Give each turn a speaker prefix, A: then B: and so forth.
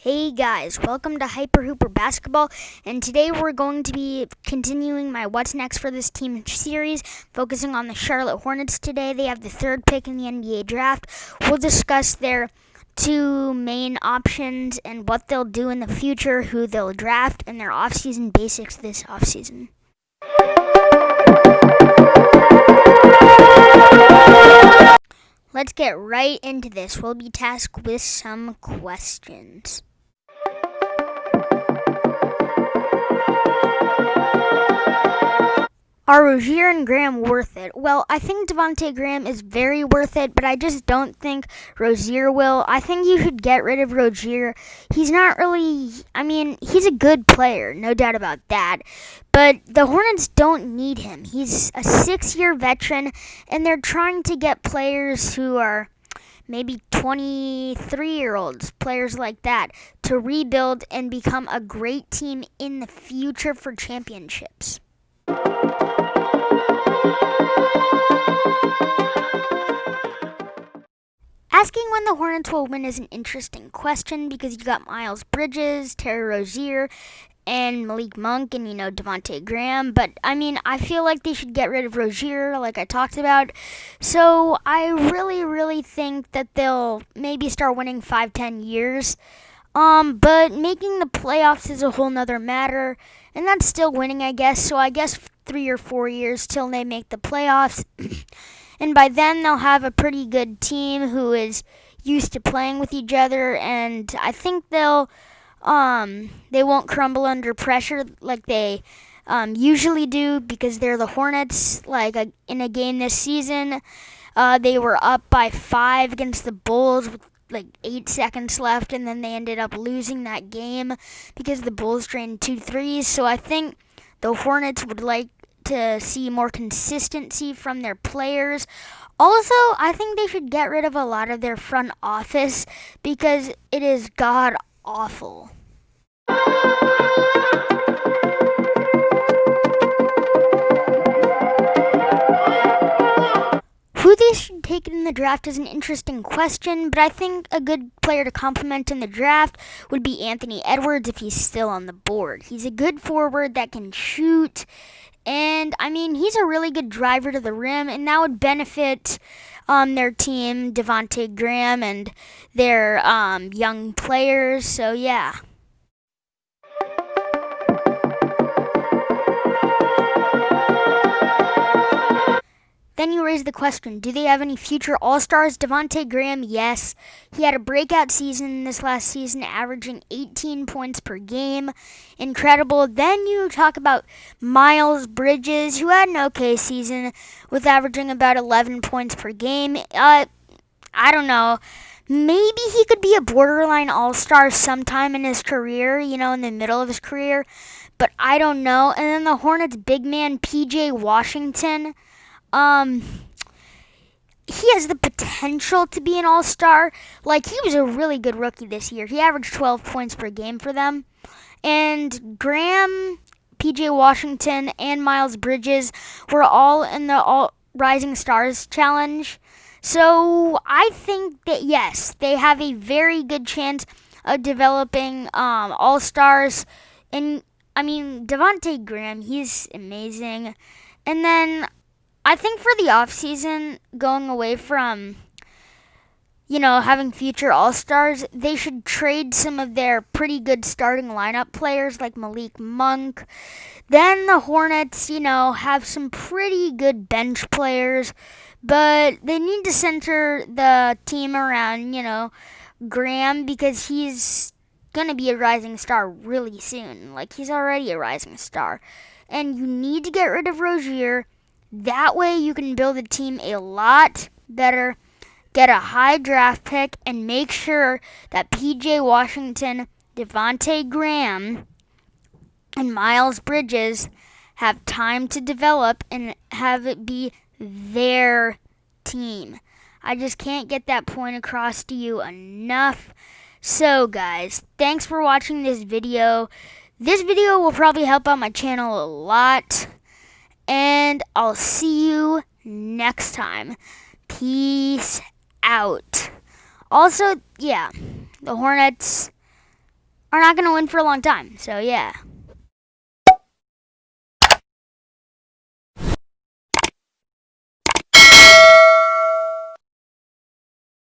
A: Hey guys, welcome to Hyper Hooper Basketball, and today we're going to be continuing my What's Next for This Team series, focusing on the Charlotte Hornets today. They have the third pick in the NBA draft. We'll discuss their two main options and what they'll do in the future, who they'll draft, and their offseason basics this offseason. Let's get right into this. We'll be tasked with some questions. Are Rozier and Graham worth it? Well, I think Devonte Graham is very worth it, but I just don't think Rozier will. I think you should get rid of Rozier. He's not really, he's a good player, no doubt about that. But the Hornets don't need him. He's a 6-year veteran, and they're trying to get players who are maybe 23-year-olds, players like that, to rebuild and become a great team in the future for championships. Asking when the Hornets will win is an interesting question because you got Miles Bridges, Terry Rozier, and Malik Monk, and Devonte Graham. But I feel like they should get rid of Rozier, like I talked about. So I really think that they'll maybe start winning 5-10 years. But making the playoffs is a whole nother matter, and that's still winning, I guess. So I guess 3 or 4 years till they make the playoffs. And by then, they'll have a pretty good team who is used to playing with each other, and I think they won't crumble under pressure like they usually do because they're the Hornets. In a game this season, they were up by 5 against the Bulls with 8 seconds left, and then they ended up losing that game because the Bulls drained 2 threes. So I think the Hornets would like to see more consistency from their players. Also, I think they should get rid of a lot of their front office because it is god awful. Who they should take in the draft is an interesting question, but I think a good player to complement in the draft would be Anthony Edwards if he's still on the board. He's a good forward that can shoot, and he's a really good driver to the rim, and that would benefit their team, Devonte Graham, and their young players. So yeah. Then you raise the question, do they have any future AllStars? Devonte Graham, yes. He had a breakout season this last season, averaging 18 points per game. Incredible. Then you talk about Miles Bridges, who had an okay season with averaging about 11 points per game. I don't know. Maybe he could be a borderline all-star sometime in his career, in the middle of his career. But I don't know. And then the Hornets' big man, PJ Washington, he has the potential to be an all-star. He was a really good rookie this year. He averaged 12 points per game for them. And Graham, PJ Washington, and Miles Bridges were all in the All Rising Stars Challenge. So I think that, yes, they have a very good chance of developing all-stars. And, Devonte Graham, he's amazing. And then I think for the offseason, going away from, having future all-stars, they should trade some of their pretty good starting lineup players like Malik Monk. Then the Hornets, have some pretty good bench players, but they need to center the team around, Graham, because he's going to be a rising star really soon. He's already a rising star. And you need to get rid of Rozier. That way you can build a team a lot better, get a high draft pick, and make sure that PJ Washington, Devonte Graham, and Miles Bridges have time to develop and have it be their team. I just can't get that point across to you enough. So guys, thanks for watching this video. This video will probably help out my channel a lot. And I'll see you next time. Peace out. Also, yeah, the Hornets, are not going to win for a long time. So, yeah.